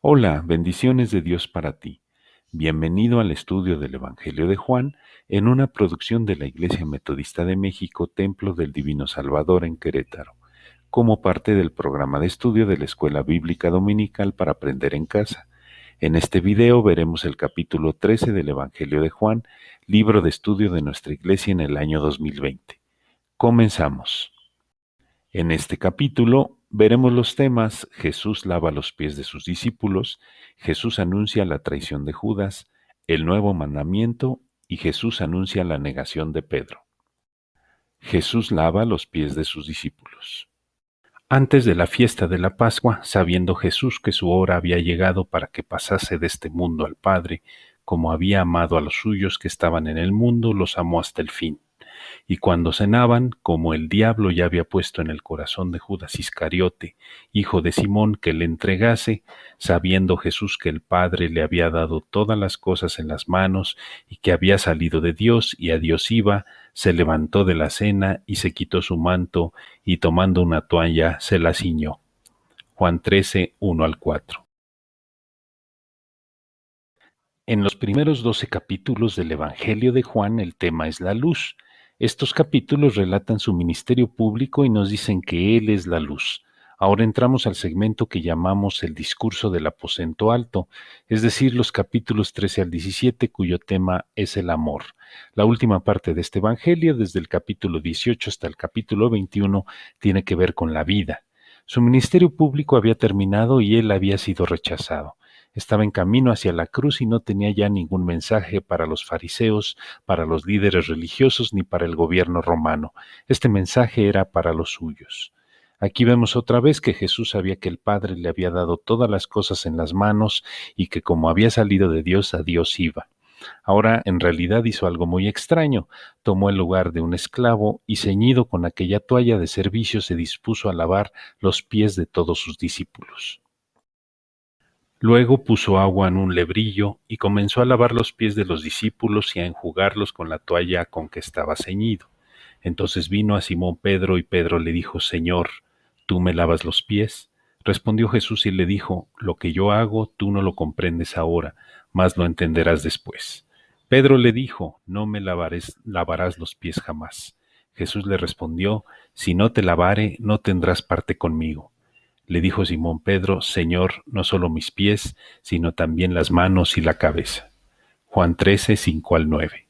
Hola, bendiciones de Dios para ti. Bienvenido al estudio del Evangelio de Juan en una producción de la Iglesia Metodista de México, Templo del Divino Salvador en Querétaro, como parte del programa de estudio de la Escuela Bíblica Dominical para Aprender en Casa. En este video veremos el capítulo 13 del Evangelio de Juan, libro de estudio de nuestra Iglesia en el año 2020. Comenzamos. En este capítulo veremos los temas: Jesús lava los pies de sus discípulos, Jesús anuncia la traición de Judas, el nuevo mandamiento y Jesús anuncia la negación de Pedro. Jesús lava los pies de sus discípulos. Antes de la fiesta de la Pascua, sabiendo Jesús que su hora había llegado para que pasase de este mundo al Padre, como había amado a los suyos que estaban en el mundo, los amó hasta el fin. Y cuando cenaban, como el diablo ya había puesto en el corazón de Judas Iscariote, hijo de Simón, que le entregase, sabiendo Jesús que el Padre le había dado todas las cosas en las manos y que había salido de Dios y a Dios iba, se levantó de la cena y se quitó su manto y tomando una toalla se la ciñó. Juan 13, 1 al 4. En los primeros 12 capítulos del Evangelio de Juan el tema es la luz. Estos capítulos relatan su ministerio público y nos dicen que Él es la luz. Ahora entramos al segmento que llamamos el discurso del aposento alto, es decir, los capítulos 13 al 17, cuyo tema es el amor. La última parte de este Evangelio, desde el capítulo 18 hasta el capítulo 21, tiene que ver con la vida. Su ministerio público había terminado y Él había sido rechazado. Estaba en camino hacia la cruz y no tenía ya ningún mensaje para los fariseos, para los líderes religiosos ni para el gobierno romano. Este mensaje era para los suyos. Aquí vemos otra vez que Jesús sabía que el Padre le había dado todas las cosas en las manos y que como había salido de Dios, a Dios iba. Ahora en realidad hizo algo muy extraño. Tomó el lugar de un esclavo y ceñido con aquella toalla de servicio se dispuso a lavar los pies de todos sus discípulos. Luego puso agua en un lebrillo y comenzó a lavar los pies de los discípulos y a enjugarlos con la toalla con que estaba ceñido. Entonces vino a Simón Pedro y Pedro le dijo: Señor, ¿tú me lavas los pies? Respondió Jesús y le dijo: Lo que yo hago tú no lo comprendes ahora, mas lo entenderás después. Pedro le dijo: No me lavarás los pies jamás. Jesús le respondió: Si no te lavare, no tendrás parte conmigo. Le dijo Simón Pedro: Señor, no solo mis pies, sino también las manos y la cabeza. Juan 13, 5 al 9.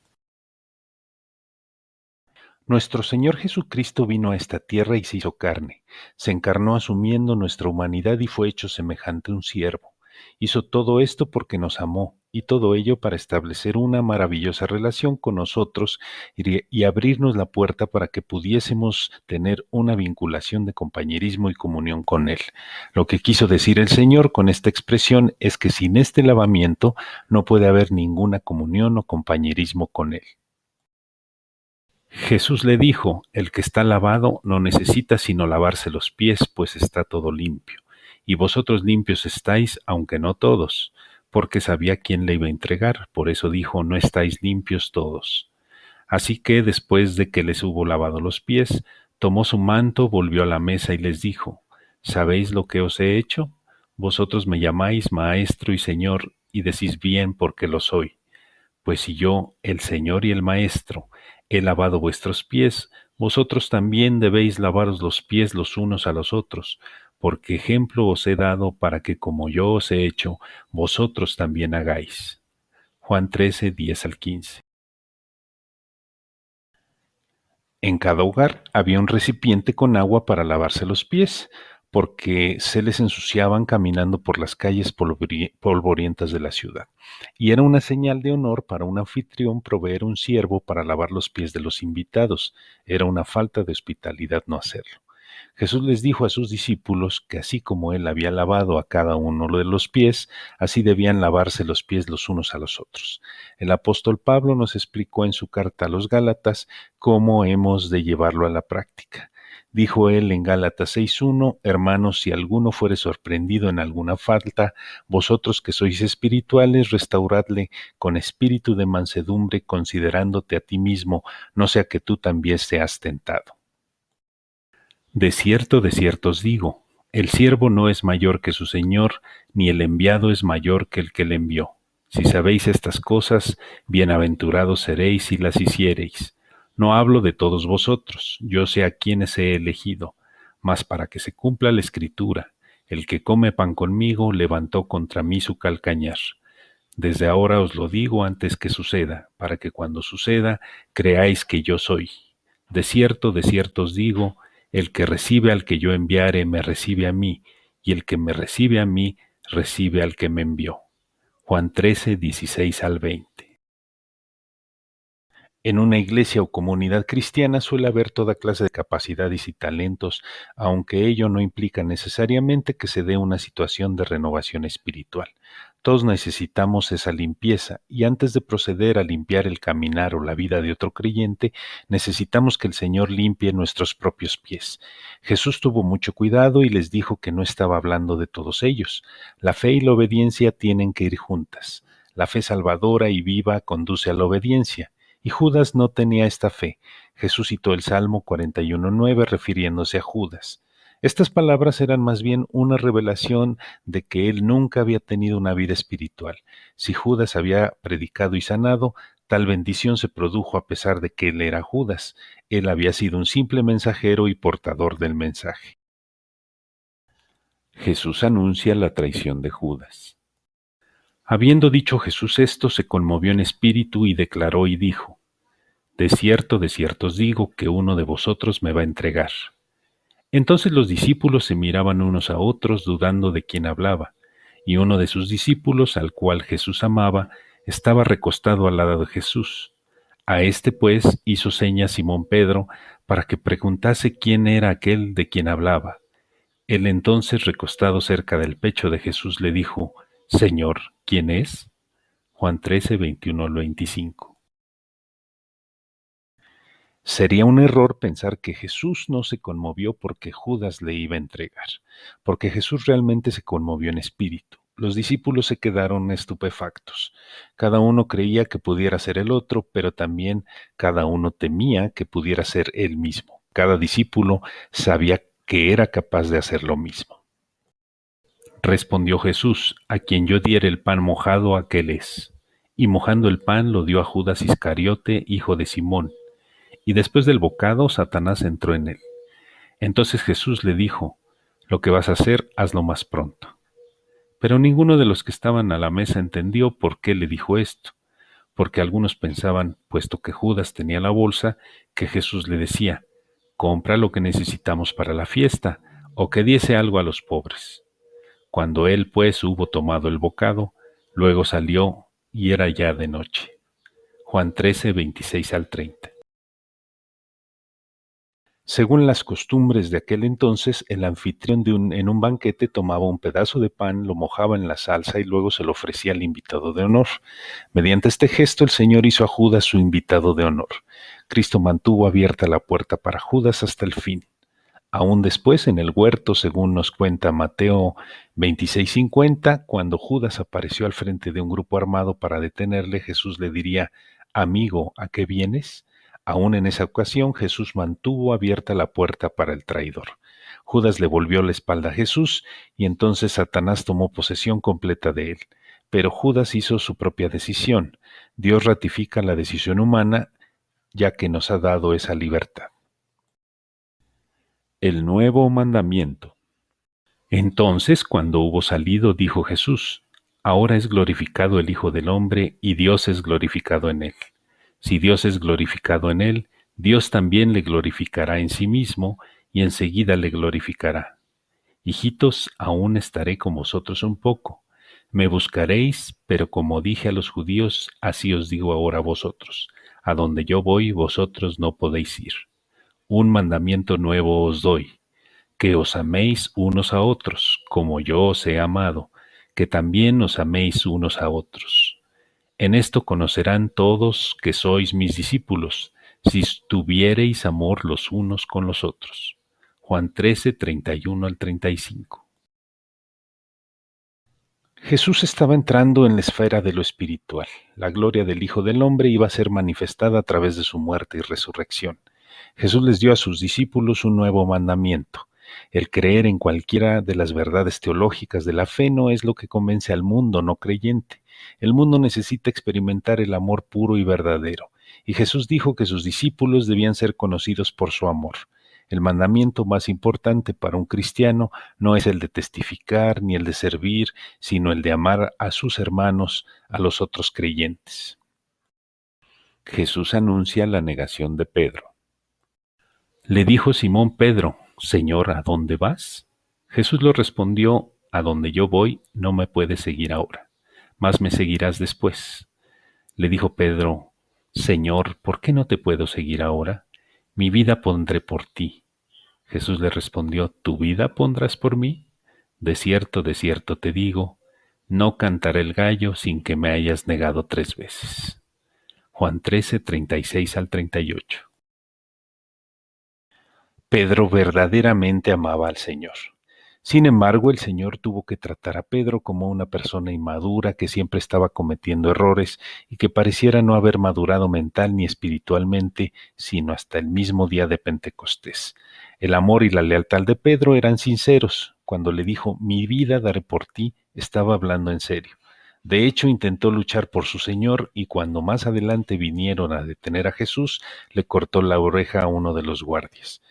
Nuestro Señor Jesucristo vino a esta tierra y se hizo carne. Se encarnó asumiendo nuestra humanidad y fue hecho semejante a un siervo. Hizo todo esto porque nos amó, y todo ello para establecer una maravillosa relación con nosotros y abrirnos la puerta para que pudiésemos tener una vinculación de compañerismo y comunión con Él. Lo que quiso decir el Señor con esta expresión es que sin este lavamiento no puede haber ninguna comunión o compañerismo con Él. Jesús le dijo: El que está lavado no necesita sino lavarse los pies, pues está todo limpio. Y vosotros limpios estáis, aunque no todos, porque sabía quién le iba a entregar. Por eso dijo: No estáis limpios todos. Así que, después de que les hubo lavado los pies, tomó su manto, volvió a la mesa y les dijo: ¿Sabéis lo que os he hecho? Vosotros me llamáis Maestro y Señor, y decís bien porque lo soy. Pues si yo, el Señor y el Maestro, he lavado vuestros pies, vosotros también debéis lavaros los pies los unos a los otros, porque ejemplo os he dado para que como yo os he hecho, vosotros también hagáis. Juan 13, 10 al 15. En cada hogar había un recipiente con agua para lavarse los pies, porque se les ensuciaban caminando por las calles polvorientas de la ciudad. Y era una señal de honor para un anfitrión proveer un siervo para lavar los pies de los invitados. Era una falta de hospitalidad no hacerlo. Jesús les dijo a sus discípulos que así como Él había lavado a cada uno de los pies, así debían lavarse los pies los unos a los otros. El apóstol Pablo nos explicó en su carta a los Gálatas cómo hemos de llevarlo a la práctica. Dijo él en Gálatas 6:1: Hermanos, si alguno fuere sorprendido en alguna falta, vosotros que sois espirituales, restauradle con espíritu de mansedumbre, considerándote a ti mismo, no sea que tú también seas tentado. De cierto os digo, El siervo no es mayor que su señor, ni el enviado es mayor que el que le envió. Si sabéis estas cosas, bienaventurados seréis si las hiciereis. No hablo de todos vosotros, yo sé a quienes he elegido, mas para que se cumpla la escritura, el que come pan conmigo levantó contra mí su calcañar. Desde ahora os lo digo antes que suceda, para que cuando suceda creáis que yo soy. De cierto os digo, el que recibe al que yo enviare me recibe a mí, y el que me recibe a mí recibe al que me envió. Juan 13, 16 al 20. En una iglesia o comunidad cristiana suele haber toda clase de capacidades y talentos, aunque ello no implica necesariamente que se dé una situación de renovación espiritual. Todos necesitamos esa limpieza y antes de proceder a limpiar el caminar o la vida de otro creyente, necesitamos que el Señor limpie nuestros propios pies. Jesús tuvo mucho cuidado y les dijo que no estaba hablando de todos ellos. La fe y la obediencia tienen que ir juntas. La fe salvadora y viva conduce a la obediencia. Y Judas no tenía esta fe. Jesús citó el Salmo 41:9 refiriéndose a Judas. Estas palabras eran más bien una revelación de que él nunca había tenido una vida espiritual. Si Judas había predicado y sanado, tal bendición se produjo a pesar de que él era Judas. Él había sido un simple mensajero y portador del mensaje. Jesús anuncia la traición de Judas. Habiendo dicho Jesús esto, se conmovió en espíritu y declaró y dijo: de cierto os digo que uno de vosotros me va a entregar. Entonces los discípulos se miraban unos a otros dudando de quién hablaba, y uno de sus discípulos, al cual Jesús amaba, estaba recostado al lado de Jesús. A este pues hizo señas Simón Pedro para que preguntase quién era aquel de quien hablaba. Él entonces, recostado cerca del pecho de Jesús, le dijo: Señor, ¿quién es? Juan 13, 21 al 25. Sería un error pensar que Jesús no se conmovió porque Judas le iba a entregar, porque Jesús realmente se conmovió en espíritu. Los discípulos se quedaron estupefactos. Cada uno creía que pudiera ser el otro, pero también cada uno temía que pudiera ser él mismo. Cada discípulo sabía que era capaz de hacer lo mismo. Respondió Jesús: a quien yo diere el pan mojado, aquel es. Y mojando el pan lo dio a Judas Iscariote, hijo de Simón. Y después del bocado, Satanás entró en él. Entonces Jesús le dijo: lo que vas a hacer, hazlo más pronto. Pero ninguno de los que estaban a la mesa entendió por qué le dijo esto, porque algunos pensaban, puesto que Judas tenía la bolsa, que Jesús le decía: compra lo que necesitamos para la fiesta, o que diese algo a los pobres. Cuando él pues hubo tomado el bocado, luego salió y era ya de noche. Juan 13, 26 al 30. Según las costumbres de aquel entonces, el anfitrión en un banquete tomaba un pedazo de pan, lo mojaba en la salsa y luego se lo ofrecía al invitado de honor. Mediante este gesto, el Señor hizo a Judas su invitado de honor. Cristo mantuvo abierta la puerta para Judas hasta el fin. Aún después, en el huerto, según nos cuenta Mateo 26:50, cuando Judas apareció al frente de un grupo armado para detenerle, Jesús le diría: amigo, ¿a qué vienes? Aún en esa ocasión, Jesús mantuvo abierta la puerta para el traidor. Judas le volvió la espalda a Jesús y entonces Satanás tomó posesión completa de él. Pero Judas hizo su propia decisión. Dios ratifica la decisión humana, ya que nos ha dado esa libertad. El nuevo mandamiento. Entonces, cuando hubo salido, dijo Jesús: ahora es glorificado el Hijo del Hombre y Dios es glorificado en él. Si Dios es glorificado en él, Dios también le glorificará en sí mismo y enseguida le glorificará. Hijitos, aún estaré con vosotros un poco. Me buscaréis, pero como dije a los judíos, así os digo ahora a vosotros: a donde yo voy, vosotros no podéis ir. Un mandamiento nuevo os doy: que os améis unos a otros, como yo os he amado, que también os améis unos a otros. En esto conocerán todos que sois mis discípulos, si tuviereis amor los unos con los otros. Juan 13, 31 al 35. Jesús estaba entrando en la esfera de lo espiritual. La gloria del Hijo del Hombre iba a ser manifestada a través de su muerte y resurrección. Jesús les dio a sus discípulos un nuevo mandamiento. El creer en cualquiera de las verdades teológicas de la fe no es lo que convence al mundo no creyente. El mundo necesita experimentar el amor puro y verdadero, y Jesús dijo que sus discípulos debían ser conocidos por su amor. El mandamiento más importante para un cristiano no es el de testificar ni el de servir, sino el de amar a sus hermanos, a los otros creyentes. Jesús anuncia la negación de Pedro. Le dijo Simón Pedro: Señor, ¿a dónde vas? Jesús le respondió: A donde yo voy no me puedes seguir ahora, mas me seguirás después. Le dijo Pedro: Señor, ¿por qué no te puedo seguir ahora? Mi vida pondré por ti. Jesús le respondió: ¿Tu vida pondrás por mí? De cierto te digo, no cantaré el gallo sin que me hayas negado 3 veces. Juan 13, 36 al 38. Pedro verdaderamente amaba al Señor. Sin embargo, el Señor tuvo que tratar a Pedro como una persona inmadura que siempre estaba cometiendo errores y que pareciera no haber madurado mental ni espiritualmente, sino hasta el mismo día de Pentecostés. El amor y la lealtad de Pedro eran sinceros. Cuando le dijo: mi vida daré por ti, estaba hablando en serio. De hecho, intentó luchar por su Señor, y cuando más adelante vinieron a detener a Jesús, le cortó la oreja a uno de los guardias.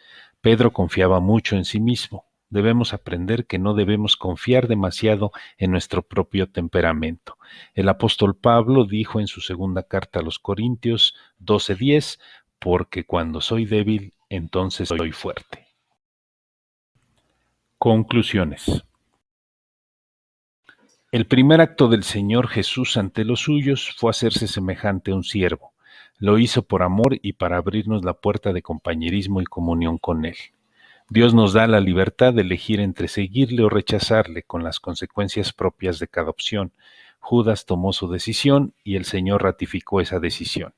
Pedro confiaba mucho en sí mismo. Debemos aprender que no debemos confiar demasiado en nuestro propio temperamento. El apóstol Pablo dijo en su segunda carta a los Corintios 12:10, porque cuando soy débil, entonces soy fuerte. Conclusiones. El primer acto del Señor Jesús ante los suyos fue hacerse semejante a un siervo. Lo hizo por amor y para abrirnos la puerta de compañerismo y comunión con Él. Dios nos da la libertad de elegir entre seguirle o rechazarle, con las consecuencias propias de cada opción. Judas tomó su decisión y el Señor ratificó esa decisión.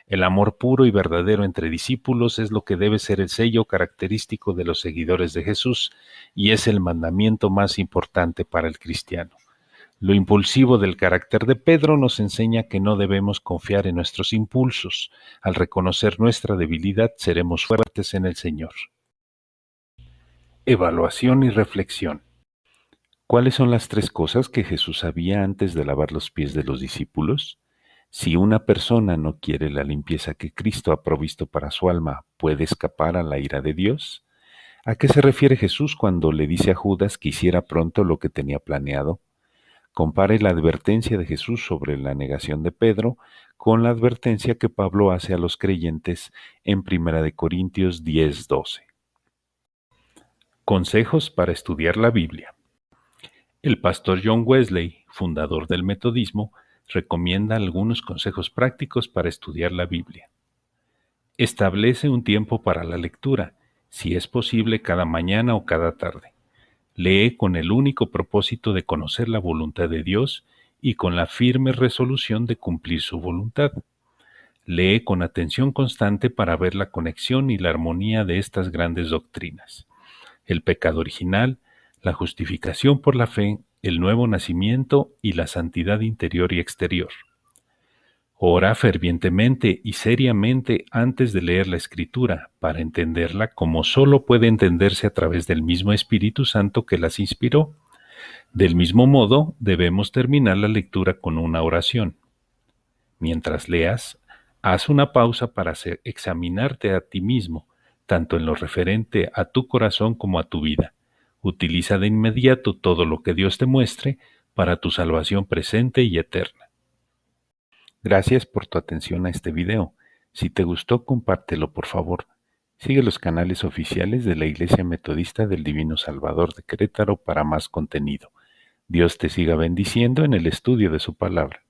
El amor puro y verdadero entre discípulos es lo que debe ser el sello característico de los seguidores de Jesús, y es el mandamiento más importante para el cristiano. Lo impulsivo del carácter de Pedro nos enseña que no debemos confiar en nuestros impulsos. Al reconocer nuestra debilidad, seremos fuertes en el Señor. Evaluación y reflexión. ¿Cuáles son las 3 cosas que Jesús sabía antes de lavar los pies de los discípulos? Si una persona no quiere la limpieza que Cristo ha provisto para su alma, ¿puede escapar a la ira de Dios? ¿A qué se refiere Jesús cuando le dice a Judas que hiciera pronto lo que tenía planeado? Compare la advertencia de Jesús sobre la negación de Pedro con la advertencia que Pablo hace a los creyentes en 1 Corintios 10:12. Consejos para estudiar la Biblia. El pastor John Wesley, fundador del metodismo, recomienda algunos consejos prácticos para estudiar la Biblia. Establece un tiempo para la lectura, si es posible cada mañana o cada tarde. Lee con el único propósito de conocer la voluntad de Dios y con la firme resolución de cumplir su voluntad. Lee con atención constante para ver la conexión y la armonía de estas grandes doctrinas: el pecado original, la justificación por la fe, el nuevo nacimiento y la santidad interior y exterior. Ora fervientemente y seriamente antes de leer la Escritura, para entenderla como solo puede entenderse a través del mismo Espíritu Santo que las inspiró. Del mismo modo, debemos terminar la lectura con una oración. Mientras leas, haz una pausa para examinarte a ti mismo, tanto en lo referente a tu corazón como a tu vida. Utiliza de inmediato todo lo que Dios te muestre para tu salvación presente y eterna. Gracias por tu atención a este video. Si te gustó, compártelo por favor. Sigue los canales oficiales de la Iglesia Metodista del Divino Salvador de Querétaro para más contenido. Dios te siga bendiciendo en el estudio de su palabra.